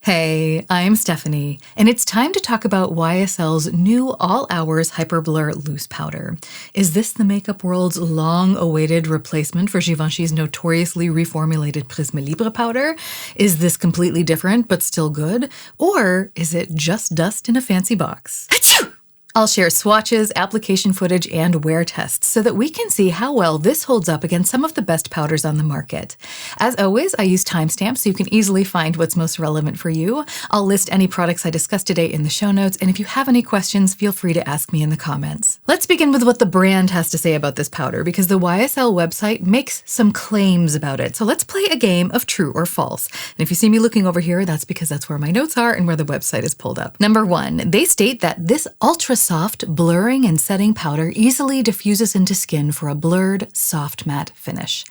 Hey, I'm Stephanie, and it's time to talk about YSL's new All Hours Hyper Blur Loose Powder. Is this the makeup world's long-awaited replacement for Givenchy's notoriously reformulated Prisme Libre powder? Is this completely different but still good? Or is it just dust in a fancy box? Achoo! I'll share swatches, application footage, and wear tests so that we can see how well this holds up against some of the best powders on the market. As always, I use timestamps so you can easily find what's most relevant for you. I'll list any products I discussed today in the show notes, and if you have any questions, feel free to ask me in the comments. Let's begin with what the brand has to say about this powder, because the YSL website makes some claims about it. So let's play a game of true or false. And if you see me looking over here, that's because that's where my notes are and where the website is pulled up. Number 1, they state that this ultra soft blurring and setting powder easily diffuses into skin for a blurred, soft matte finish.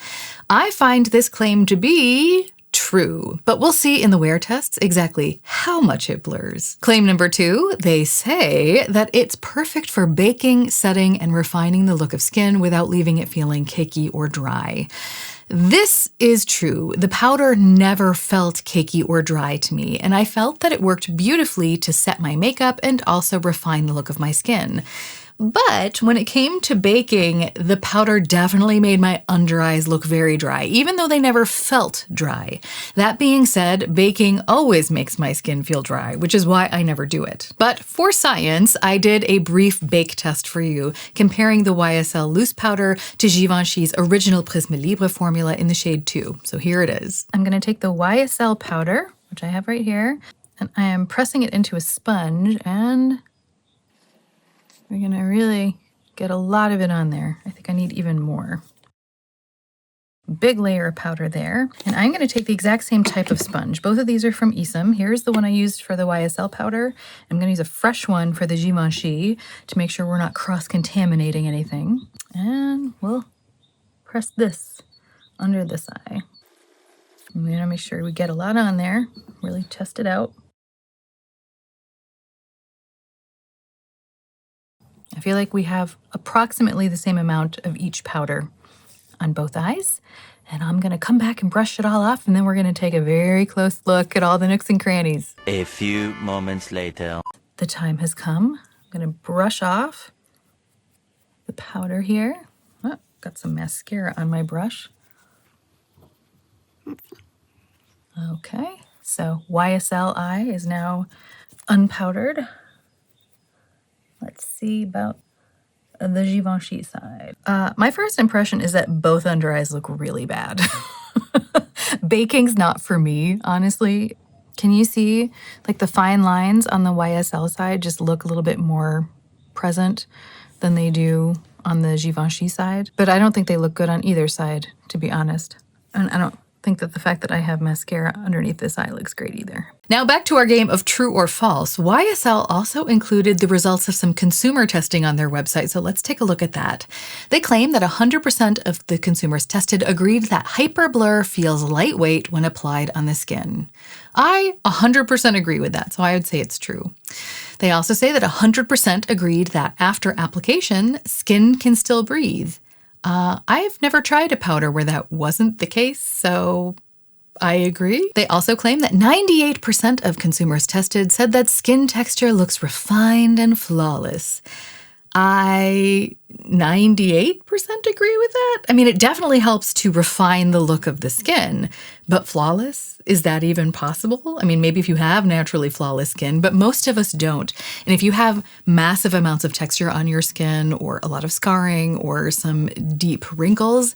I find this claim to be true, but we'll see in the wear tests exactly how much it blurs. Claim number 2, they say that it's perfect for baking, setting, and refining the look of skin without leaving it feeling cakey or dry. This is true. The powder never felt cakey or dry to me, and I felt that it worked beautifully to set my makeup and also refine the look of my skin. But when it came to baking, the powder definitely made my under eyes look very dry, even though they never felt dry. That being said, baking always makes my skin feel dry, which is why I never do it. But for science, I did a brief bake test for you, comparing the YSL loose powder to Givenchy's original Prisme Libre formula in the shade 2. So here it is. I'm going to take the YSL powder, which I have right here, and I am pressing it into a sponge, and we're gonna really get a lot of it on there. I think I need even more. Big layer of powder there. And I'm gonna take the exact same type of sponge. Both of these are from Isom. Here's the one I used for the YSL powder. I'm gonna use a fresh one for the Givenchy to make sure we're not cross-contaminating anything. And we'll press this under this eye. I'm gonna make sure we get a lot on there, really test it out. I feel like we have approximately the same amount of each powder on both eyes. And I'm gonna come back and brush it all off, and then we're gonna take a very close look at all the nooks and crannies. A few moments later. The time has come. I'm gonna brush off the powder here. Oh, got some mascara on my brush. Okay, so YSL eye is now unpowdered. Let's see about the Givenchy side. My first impression is that both under eyes look really bad. Baking's not for me, honestly. Can you see like the fine lines on the YSL side just look a little bit more present than they do on the Givenchy side? But I don't think they look good on either side, to be honest. And I don't think that the fact that I have mascara underneath this eye looks great either. Now back to our game of true or false. YSL also included the results of some consumer testing on their website, so let's take a look at that. They claim that 100% of the consumers tested agreed that Hyper Blur feels lightweight when applied on the skin. I 100% agree with that, so I would say it's true. They also say that 100% agreed that after application, skin can still breathe. I've never tried a powder where that wasn't the case, so I agree. They also claim that 98% of consumers tested said that skin texture looks refined and flawless. I 98% agree with that. I mean, it definitely helps to refine the look of the skin, but flawless? Is that even possible? I mean, maybe if you have naturally flawless skin, but most of us don't. And if you have massive amounts of texture on your skin or a lot of scarring or some deep wrinkles,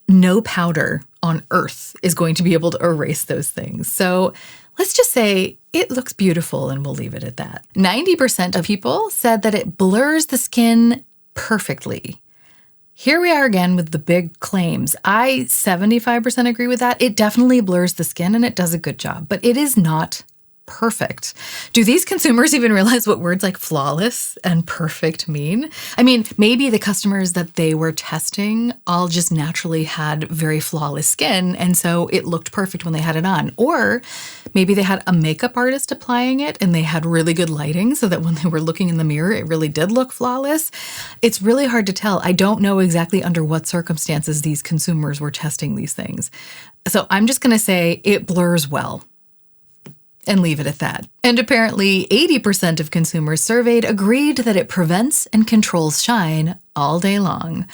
no powder on earth is going to be able to erase those things. So let's just say it looks beautiful, and we'll leave it at that. 90% of people said that it blurs the skin perfectly. Here we are again with the big claims. I 75% agree with that. It definitely blurs the skin and it does a good job, but it is not perfect. Do these consumers even realize what words like flawless and perfect mean? I mean, maybe the customers that they were testing all just naturally had very flawless skin, and so it looked perfect when they had it on. Or maybe they had a makeup artist applying it and they had really good lighting so that when they were looking in the mirror, it really did look flawless. It's really hard to tell. I don't know exactly under what circumstances these consumers were testing these things. So I'm just going to say it blurs well. and leave it at that. And apparently 80% of consumers surveyed agreed that it prevents and controls shine all day long.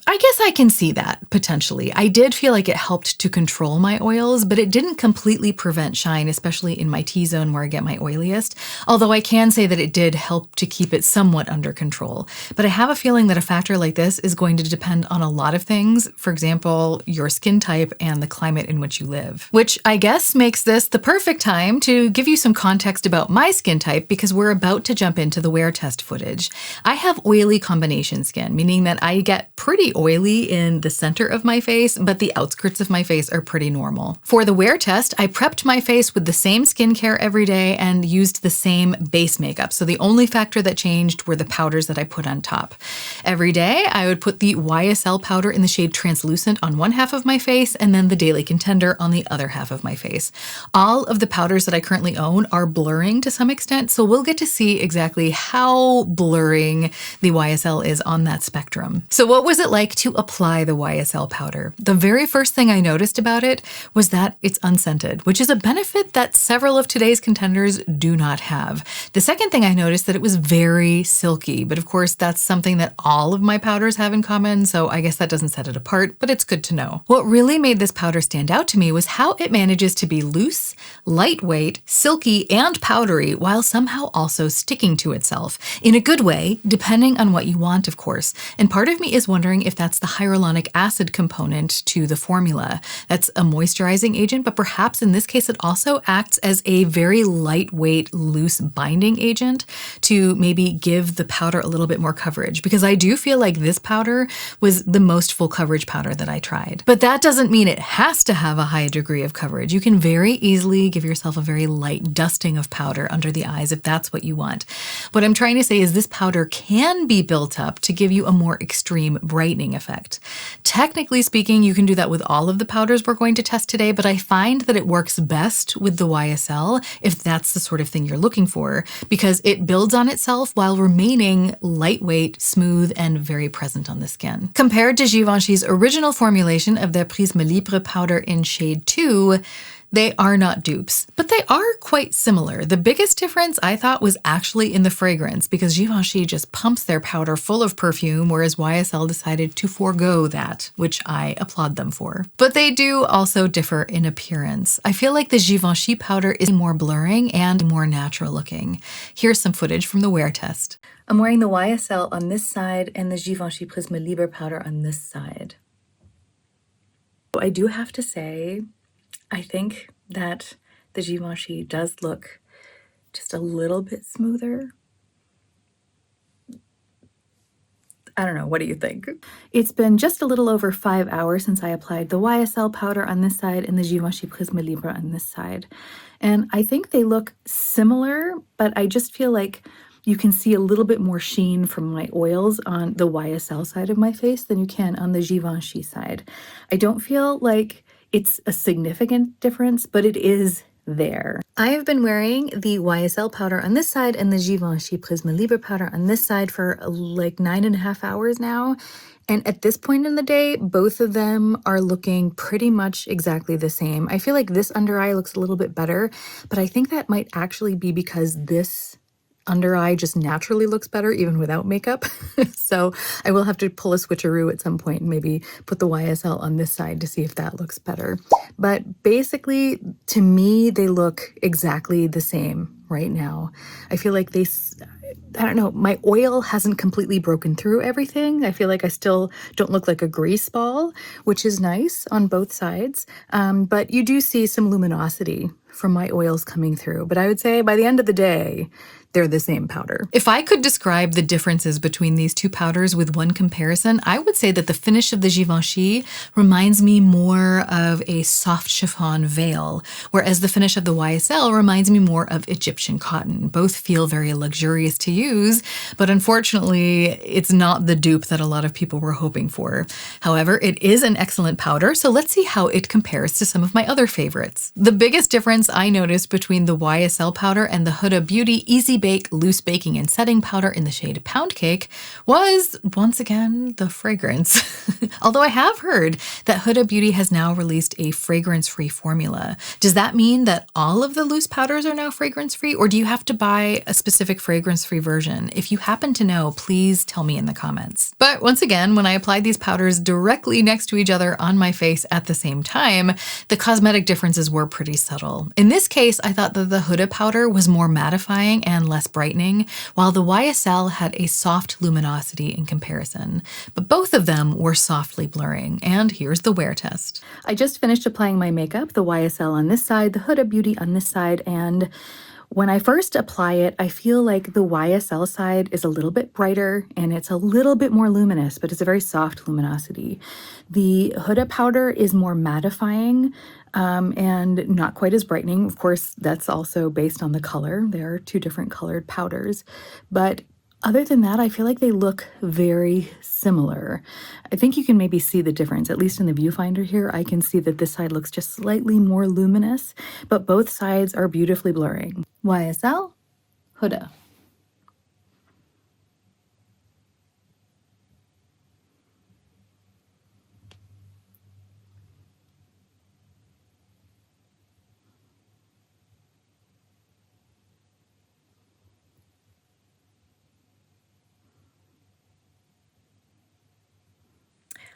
I guess I can see that, potentially. I did feel like it helped to control my oils, but it didn't completely prevent shine, especially in my T-zone where I get my oiliest, although I can say that it did help to keep it somewhat under control. But I have a feeling that a factor like this is going to depend on a lot of things, for example, your skin type and the climate in which you live. Which I guess makes this the perfect time to give you some context about my skin type, because we're about to jump into the wear test footage. I have oily combination skin, meaning that I get pretty oily in the center of my face, but the outskirts of my face are pretty normal. For the wear test, I prepped my face with the same skincare every day and used the same base makeup. So the only factor that changed were the powders that I put on top. Every day, I would put the YSL powder in the shade Translucent on one half of my face and then the Daily Contender on the other half of my face. All of the powders that I currently own are blurring to some extent, so we'll get to see exactly how blurring the YSL is on that spectrum. So what was it like to apply the YSL powder? The very first thing I noticed about it was that it's unscented, which is a benefit that several of today's contenders do not have. The second thing I noticed that it was very silky, but of course that's something that all of my powders have in common, so I guess that doesn't set it apart, but it's good to know. What really made this powder stand out to me was how it manages to be loose, lightweight, silky, and powdery while somehow also sticking to itself. In a good way, depending on what you want, of course. And part of me is wondering if that's the hyaluronic acid component to the formula. That's a moisturizing agent, but perhaps in this case it also acts as a very lightweight, loose binding agent to maybe give the powder a little bit more coverage, because I do feel like this powder was the most full coverage powder that I tried. But that doesn't mean it has to have a high degree of coverage. You can very easily give yourself a very light dusting of powder under the eyes if that's what you want. What I'm trying to say is this powder can be built up to give you a more extreme brightening effect. Technically speaking, you can do that with all of the powders we're going to test today, but I find that it works best with the YSL if that's the sort of thing you're looking for, because it builds on itself while remaining lightweight, smooth, and very present on the skin. Compared to Givenchy's original formulation of their Prisme Libre powder in shade 2, they are not dupes, but they are quite similar. The biggest difference I thought was actually in the fragrance, because Givenchy just pumps their powder full of perfume, whereas YSL decided to forego that, which I applaud them for. But they do also differ in appearance. I feel like the Givenchy powder is more blurring and more natural looking. Here's some footage from the wear test. I'm wearing the YSL on this side and the Givenchy Prisme Libre powder on this side. I do have to say, I think that the Givenchy does look just a little bit smoother. I don't know, what do you think? It's been just a little over 5 hours since I applied the YSL powder on this side and the Givenchy Prisme Libre on this side. And I think they look similar, but I just feel like you can see a little bit more sheen from my oils on the YSL side of my face than you can on the Givenchy side. I don't feel like it's a significant difference, but it is there. I have been wearing the YSL powder on this side and the Givenchy Prisme Libre powder on this side for like 9.5 hours now. And at this point in the day, both of them are looking pretty much exactly the same. I feel like this under eye looks a little bit better, but I think that might actually be because this under eye just naturally looks better even without makeup. So I will have to pull a switcheroo at some point and maybe put the YSL on this side to see if that looks better. But basically, to me, they look exactly the same right now. I feel like I don't know, my oil hasn't completely broken through everything. I feel like I still don't look like a grease ball, which is nice on both sides. But you do see some luminosity from my oils coming through. But I would say by the end of the day, they're the same powder. If I could describe the differences between these two powders with one comparison, I would say that the finish of the Givenchy reminds me more of a soft chiffon veil, whereas the finish of the YSL reminds me more of Egyptian cotton. Both feel very luxurious to use, but unfortunately, it's not the dupe that a lot of people were hoping for. However, it is an excellent powder, so let's see how it compares to some of my other favorites. The biggest difference difference I noticed between the YSL powder and the Huda Beauty Easy Bake Loose Baking and Setting Powder in the shade Pound Cake was, once again, the fragrance. Although I have heard that Huda Beauty has now released a fragrance-free formula. Does that mean that all of the loose powders are now fragrance-free, or do you have to buy a specific fragrance-free version? If you happen to know, please tell me in the comments. But once again, when I applied these powders directly next to each other on my face at the same time, the cosmetic differences were pretty subtle. In this case, I thought that the Huda powder was more mattifying and less brightening, while the YSL had a soft luminosity in comparison. But both of them were softly blurring, and here's the wear test. I just finished applying my makeup, the YSL on this side, the Huda Beauty on this side, and when I first apply it, I feel like the YSL side is a little bit brighter and it's a little bit more luminous, but it's a very soft luminosity. The Huda powder is more mattifying and not quite as brightening. Of course, that's also based on the color. There are two different colored powders, but other than that, I feel like they look very similar. I think you can maybe see the difference, at least in the viewfinder here. I can see that this side looks just slightly more luminous, but both sides are beautifully blurring. YSL, Huda.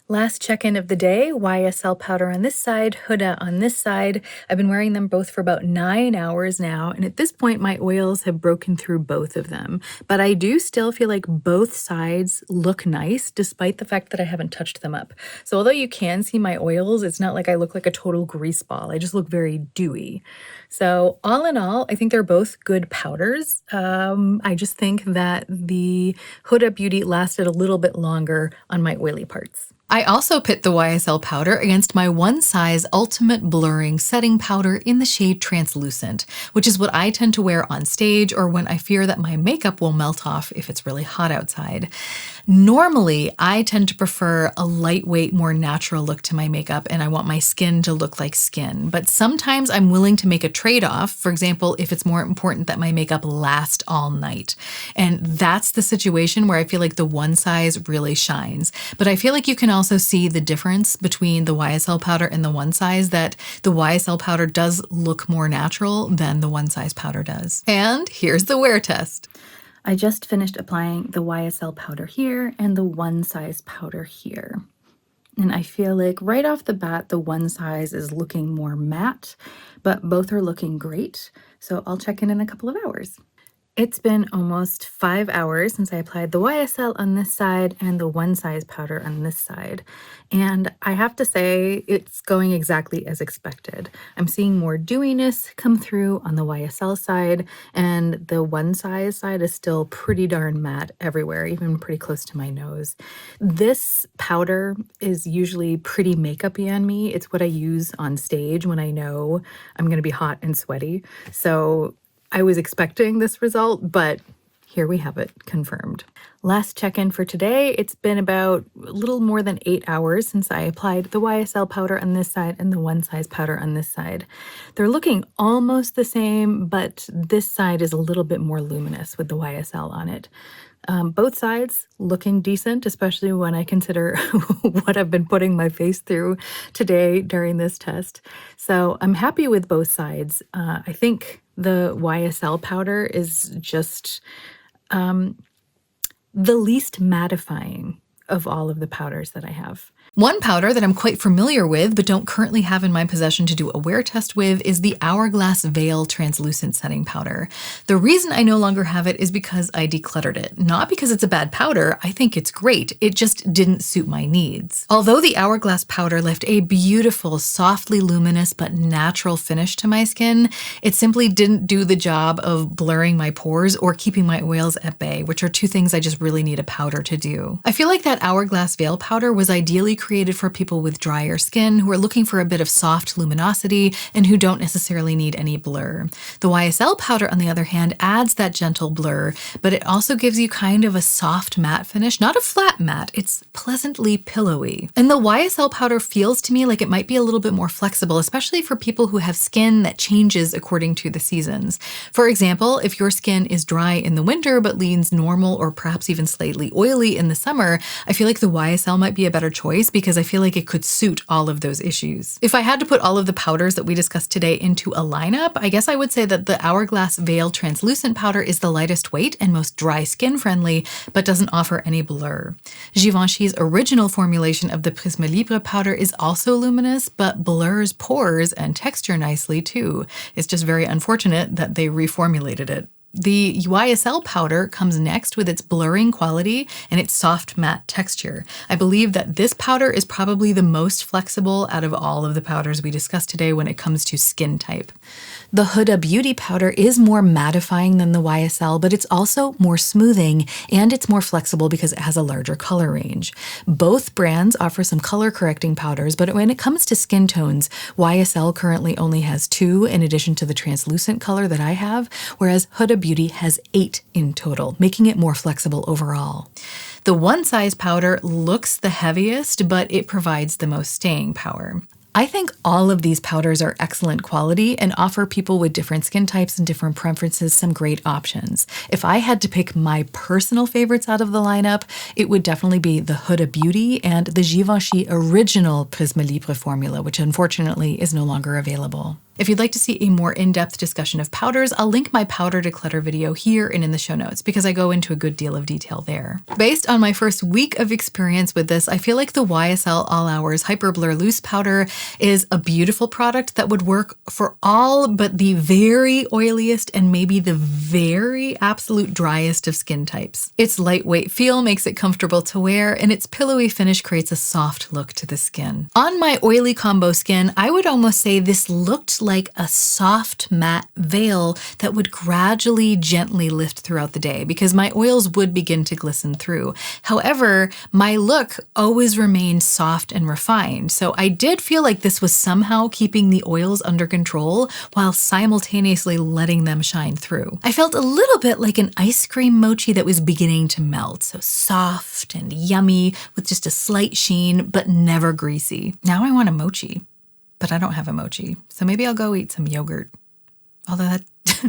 Last check-in of the day, YSL powder on this side, Huda on this side. I've been wearing them both for about 9 hours now, and at this point my oils have broken through both of them. But I do still feel like both sides look nice, despite the fact that I haven't touched them up. So although you can see my oils, it's not like I look like a total grease ball. I just look very dewy. So all in all, I think they're both good powders. I just think that the Huda Beauty lasted a little bit longer on my oily parts. I also pit the YSL powder against my One Size Ultimate Blurring Setting Powder in the shade Translucent, which is what I tend to wear on stage or when I fear that my makeup will melt off if it's really hot outside. Normally, I tend to prefer a lightweight, more natural look to my makeup, and I want my skin to look like skin. But sometimes I'm willing to make a trade-off, for example, if it's more important that my makeup last all night. And that's the situation where I feel like the One Size really shines. But I feel like you can also see the difference between the YSL powder and the One Size, that the YSL powder does look more natural than the One Size powder does. And here's the wear test. I just finished applying the YSL powder here and the One Size powder here. And I feel like right off the bat, the One Size is looking more matte, but both are looking great. So I'll check in a couple of hours. It's been almost 5 hours since I applied the YSL on this side and the One Size powder on this side. And I have to say it's going exactly as expected. I'm seeing more dewiness come through on the YSL side, and the One Size side is still pretty darn matte everywhere, even pretty close to my nose. This powder is usually pretty makeup-y on me. It's what I use on stage when I know I'm going to be hot and sweaty. So I was expecting this result, but here we have it confirmed. Last check-in for today, it's been about a little more than 8 hours since I applied the YSL powder on this side and the One Size powder on this side. They're looking almost the same, but this side is a little bit more luminous with the YSL on it. Both sides looking decent, especially when I consider what I've been putting my face through today during this test. So I'm happy with both sides. I think the YSL powder is just the least mattifying of all of the powders that I have. One powder that I'm quite familiar with but don't currently have in my possession to do a wear test with is the Hourglass Veil Translucent Setting Powder. The reason I no longer have it is because I decluttered it. Not because it's a bad powder, I think it's great, it just didn't suit my needs. Although the Hourglass powder left a beautiful, softly luminous but natural finish to my skin, it simply didn't do the job of blurring my pores or keeping my oils at bay, which are two things I just really need a powder to do. I feel like that Hourglass Veil powder was ideally created for people with drier skin who are looking for a bit of soft luminosity and who don't necessarily need any blur. The YSL powder, on the other hand, adds that gentle blur, but it also gives you kind of a soft matte finish, not a flat matte, it's pleasantly pillowy. And the YSL powder feels to me like it might be a little bit more flexible, especially for people who have skin that changes according to the seasons. For example, if your skin is dry in the winter but leans normal or perhaps even slightly oily in the summer, I feel like the YSL might be a better choice because I feel like it could suit all of those issues. If I had to put all of the powders that we discussed today into a lineup, I guess I would say that the Hourglass Veil translucent powder is the lightest weight and most dry skin friendly, but doesn't offer any blur. Givenchy's original formulation of the Prisme Libre powder is also luminous, but blurs pores and texture nicely too. It's just very unfortunate that they reformulated it. The YSL powder comes next with its blurring quality and its soft matte texture. I believe that this powder is probably the most flexible out of all of the powders we discussed today when it comes to skin type. The Huda Beauty Powder is more mattifying than the YSL, but it's also more smoothing and it's more flexible because it has a larger color range. Both brands offer some color correcting powders, but when it comes to skin tones, YSL currently only has 2 in addition to the translucent color that I have, whereas Huda Beauty has 8 in total, making it more flexible overall. The one size powder looks the heaviest, but it provides the most staying power. I think all of these powders are excellent quality and offer people with different skin types and different preferences some great options. If I had to pick my personal favorites out of the lineup, it would definitely be the Huda Beauty and the Givenchy original Prisme Libre formula, which unfortunately is no longer available. If you'd like to see a more in-depth discussion of powders, I'll link my powder declutter video here and in the show notes because I go into a good deal of detail there. Based on my first week of experience with this, I feel like the YSL All Hours Hyper Blur Loose Powder is a beautiful product that would work for all but the very oiliest and maybe the very absolute driest of skin types. Its lightweight feel makes it comfortable to wear, and its pillowy finish creates a soft look to the skin. On my oily combo skin, I would almost say this looked like a soft matte veil that would gradually gently lift throughout the day because my oils would begin to glisten through. However, my look always remained soft and refined, so I did feel like this was somehow keeping the oils under control while simultaneously letting them shine through. I felt a little bit like an ice cream mochi that was beginning to melt, so soft and yummy with just a slight sheen but never greasy. Now I want a mochi. But I don't have a mochi, so maybe I'll go eat some yogurt. Although that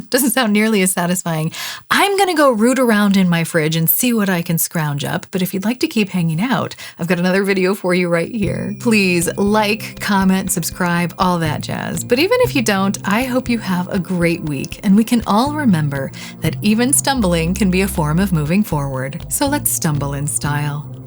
doesn't sound nearly as satisfying. I'm gonna go root around in my fridge and see what I can scrounge up, but if you'd like to keep hanging out, I've got another video for you right here. Please like, comment, subscribe, all that jazz. But even if you don't, I hope you have a great week, and we can all remember that even stumbling can be a form of moving forward. So let's stumble in style.